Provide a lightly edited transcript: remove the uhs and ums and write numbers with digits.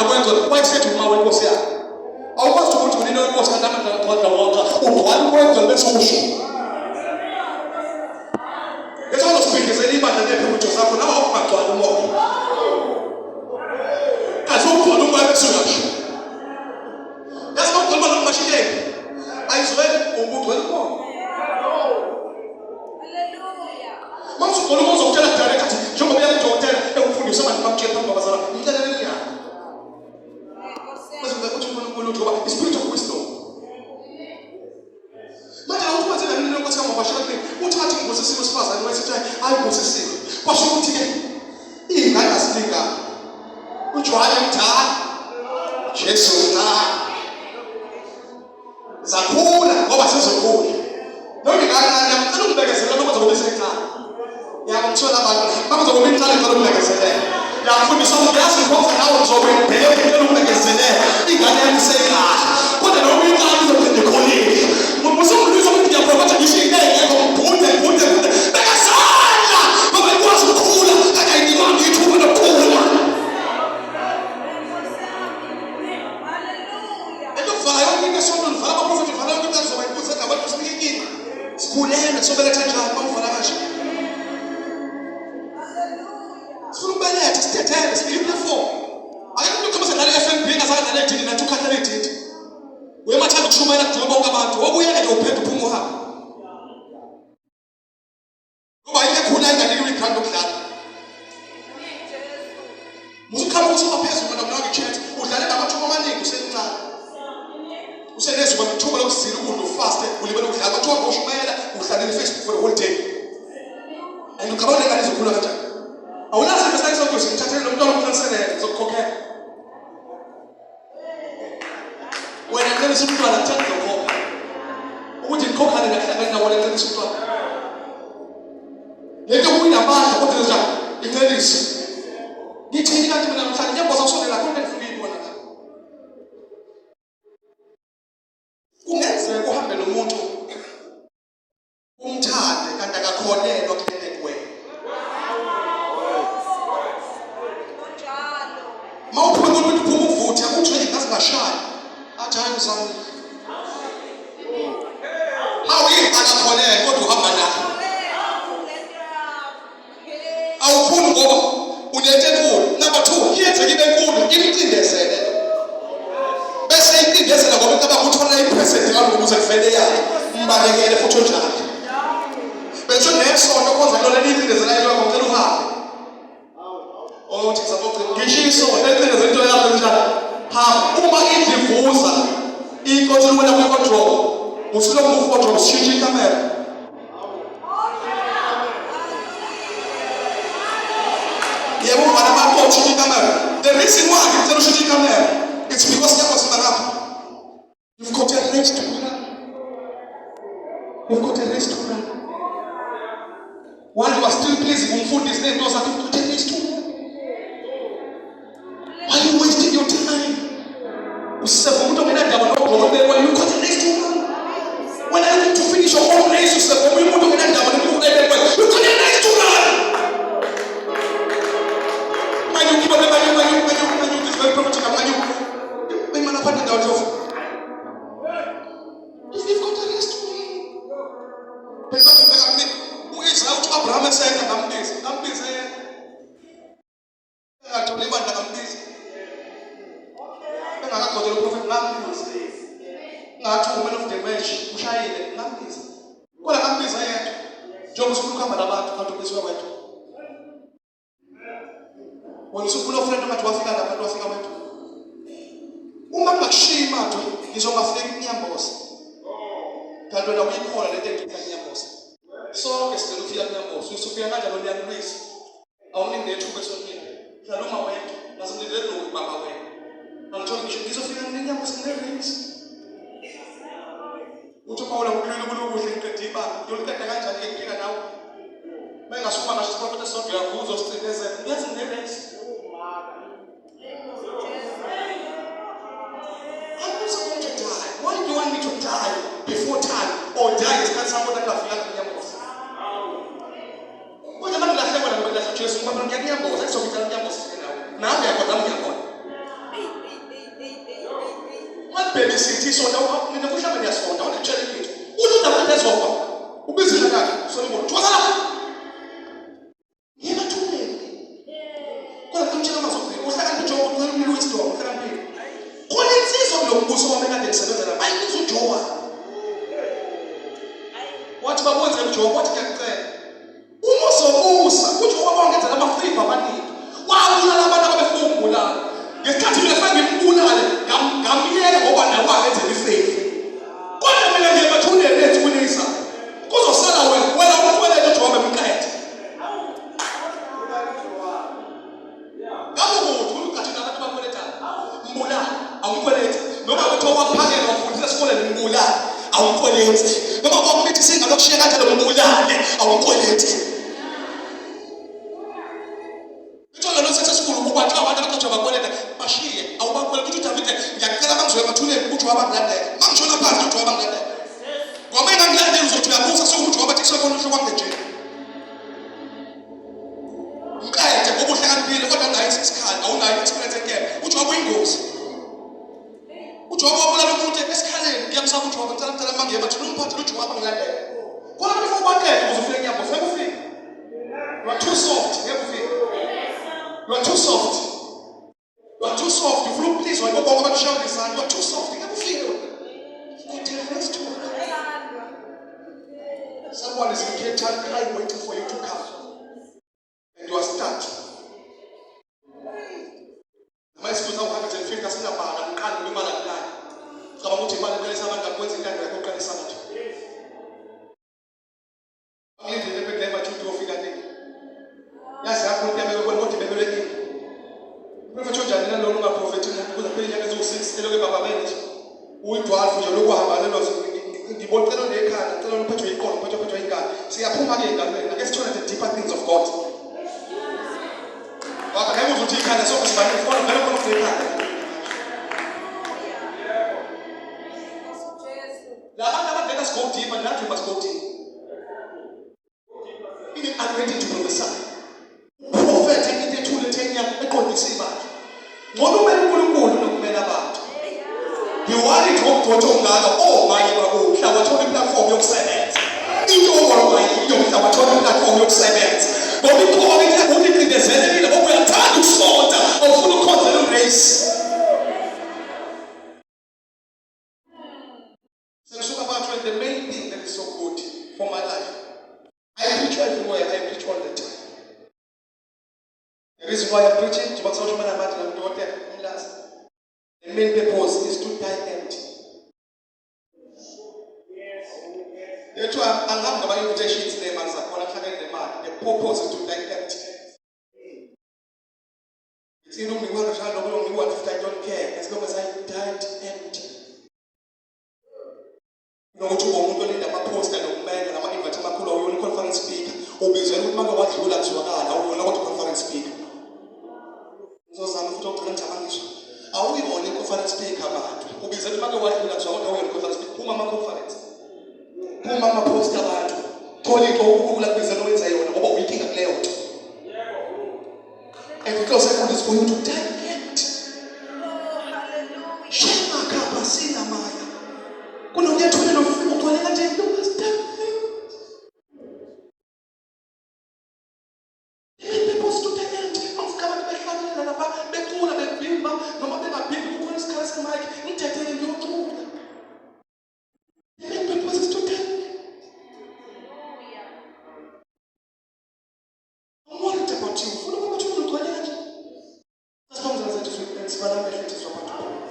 akwenza wayesethi uma wenkosi yakhe awukwazi ukuthi unino inkosi kanamandla kodwa wonke ugcwala ukwenza bese usho yezona sibhekisela ibandla lephutho zakho nawe ungagcwala umoya kasukugcwala umoya bese uyasho yasho ugcwala nomashiyeke ayizwele ubugcwala umoya manje ugcwala umoya uzokutshela direct athi njengoba uyakudokotela ekufundisa abantu bakutshela phambi kwabazala imhleleleni yakho the spirit of wisdom. Manje awukwazi ngani lokho sikama kwashaka kini uthathe ingozi sesifazane wayethi hayi ingozi sesifo kwasho ukuthi ke ingane asilinga ujwayele mdala Jesu na zakhula ngoba sezokhula noma ngani ngiyacela ukubekezela lokho uzobese ekhaya yabamthola abantu bakuzokuba imhlalo ngalo ukubekezelela yafundisa umyazi ngoba nawe uzobheka ukubekezelela ingane yakho sekhaya kodwa noma ingane izophinde khonile musumulisa ukuthi ngiyaprovide ngishike ngeke ngibhunde bekasala ngoba ikwazi ukukhula akayidibanga ithuba lokukhula vala yonke into esonto vala abaprofethi vala yonke into azoba iphutha ngabantu sinike inkinga sikhulene sobeletha njani bamvala kanje sifuna ukubeletha sithethele siphile form ayikho ukuthi khamisa ngale FNB ngazange ngale dini nathi ukhathele ididi uyemathanda ukushumayela kujula bonke abantu obuyeke nje uphethe uphuma uhamba ngoba yike khona enganikwe igrand okudlala musukhamba usuba phezulu kodwa mnawe ngichat udlale ngamathuba amaningi usemncane usenezi kwamthuba lokusizila ukudla ufaste ulibele ukudlala bathiwa ngoshumayela udlalela Facebook for the whole day and ukhabona ngani zokhula kanjani awulazi besayisa ukuthi ngithathele lo mntwana umthanselele zokukhokhela wena ngeke simntwana ngithathe zokhokha ukuthi ngikhokhane ngahlangana nawo ngeke simntwana lento kuyinamandla kodwa njalo incelisi ngithini kanti mina namhlanje ngiyabhoza ukusondela khona ngifike ibona la kungenzeka uhambe nomuntu umthande kanti akakholelwa kulento kuwena mawuphuma umuntu uphuma uvuthe ukuthi ngazi ngashaya athi hayi usami hayi akakholelwa kodwa uhamba naye awuphumi ngoba unento enkulu number 2 iyenzeka ibe enkulu imcindezele bese incindezela ngoba into abakuthola ipresent ngalo ukuze kuvele yakhe umbalekele futhi onjalo bese nesonto konza lo leli incindezela yilo ngicela uhambe othi sabokhe ngishiso necindezela into yakho njalo hamba uma indivuza inkonzo wena kwi-control usulo mu-control sishintshe ikamera yebo uvana abantu ushintshe ikamera the reason why ngicela ushintshe ikamera it's because yakho sibalapha you've got a race to run while you are still pleasing umfundisi nento zakho you've got a race to run why are you wasting your time useva umuntu ongenandaba nogqolelwa you've got a race to run when I need to finish your own race useva umuntu ongenandaba nogqolelwa you've got a race to run manje ukiba manje this very prophetic manje bemana phandle ndawo nje you've got a race to run bese ngibeka mina uIsrael uthi Abraham esenza ngambiza yena athola ibandla ngambiza engakaqothela uprofeti ngambiza ngathi woman of the match ushayile ngambiza kodwa ngambiza yedwa njengoba usufuna ukuhamba nabantu kanti ubizwa wethu wena usufuna ufriend ongathi wafika lapha kanti wafika wethu uma kungakushiya imatho ngizongafika kunyamboza kanti wena uyikhola lento engicela kunyamboza sonke sicela ukufika kunyamboza usufika kanjalo niyakulwisa awuningi nethuba esontweni hlala uma wethu nasomlindele lo baba wena angithola ngisho ngizofika kunyamboza ngereins uthi Paul ukhulile kulokuhle iqedwe ibanga yoliqeda kanjani ke ngifika nawe bengasukuma ngasho isiprofeti esodwa yavuza usicindezela ngenze ngereins why do you want me to die before time or die isikhathi sakho nakafika kunyamboza kodwa manje lahlekwa la ngoba lahle Jesu ngoba ngiyanyamboza ngizofika kunyamboza nawe uyakhoda ngiyakhoda besithi sonda mina kuhlamba ngiyasonda awutshela into uthi uDavide ezofa ubizile yakhe Solomon thwala yena thumele kodwa kumtshela amazwi uhlakaniphile njengoba umuntu wisdom uhlakaniphile khona insizwa kulombuso wami kade ngisebenzela bayibiza uJowa wathi babonze uJowa wathi ngiyacela uma uzobusa uJowa bangenzela ama-favor amaningi wabulala abantu abafuna ukubulala ngesikhathi mina fanele ngibulale ngamyeka ngoba nawe wangenzela ifaith kodwa mina ngiyabathulele ethi kunisa kuzosala wena umfowethu uJowa bemqede ngabe ukuthi ugathina abantu bakwelethana mbulala awumkwelethi noma kuthiwa wakuphakela wafundisa esikoleni mbulala awumkwelethi noma kwakumithi singalokushiya kanjalo mbulale awumkwelethi Itola lo successful ukuba xa abantu abaqotsha bakweleta bashiye awubakwela ukuthi uDavide ngiyacela bangizoya bathulele ukuthi wabangilandela mangishona phansi ukuthi wabangilandela ngoba engangilandela uzothi uyabusa sokuthi wabathi khona uhlo kwami nje mqede ngoba uhlakaniphile kodwa unayo isikhathi awunayo experience enkebe uthi wakuyingozi uthi wabulala umuntu esikhaleni ngiyamsaba uthi wabantala mangiye bathi umphathi uthi wabangilandela kodwa before ubakele uzofika nyambo sekufika you are too soft ngekufika You are too soft. You are too soft. You feel please when you go over to shout this hand. You are too soft. You can't feel it. You tell friends to someone is in Cape Town crying waiting for you to come. And you are stuck. My school now have it and that's not bad. I'm can't be mad at that. So I'm going to manage someone that goes in there and go to someone. I'm going to never to do figure thing. Yes, I could never want to be ready. Prophet Janina no longer prophetic because the page is 6 eloge baba bench. We to alpha your logo have a little the bottle they can tell them put your icon, put your icon. See, I put my again. I guess trying the deeper things of God. But I was to take kind of songs by the phone of very confident. Let us go deep and that we must go deep. I'm ready to prophesy. Prophetic into two Letania, a condisiva. One woman will go to men about. You want to talk to Tonga, oh my God, our total platform of sevens. You know why you have a total platform of sevens. But we call it only in the Zenny, but we are tired of sort of full continent race. So about the main thing that is so good for my life. I preach everywhere, I preach all the time. The reason why I'm preaching, the main purpose is to die empty. That's why I'm having my invitations there, man. The purpose is to die empty. It's in only one child, only one if I don't care, as long as I died empty. No, to only the post and a man, and I'm inviting my cool or conference speak, or be the matter what you like to or know what conference speak. So some doctor are we only conference speak about? Who is the matter what you like to conference speak? Who mama conference? Who mama post about? Tony go like this and always say, oh, we can play out. And because I want this for you to die empty. Shema kapa sina maya. Kuna uja tuwe no fumo kwa lenga jengo was done. The purpose to die empty. Of kama ni family na napa bekula bebimba no mabe na bibi kwa skasa mike nitete ndio tu. The purpose is to die. I'm worried about you. Follow what you want to do. As long as I just want to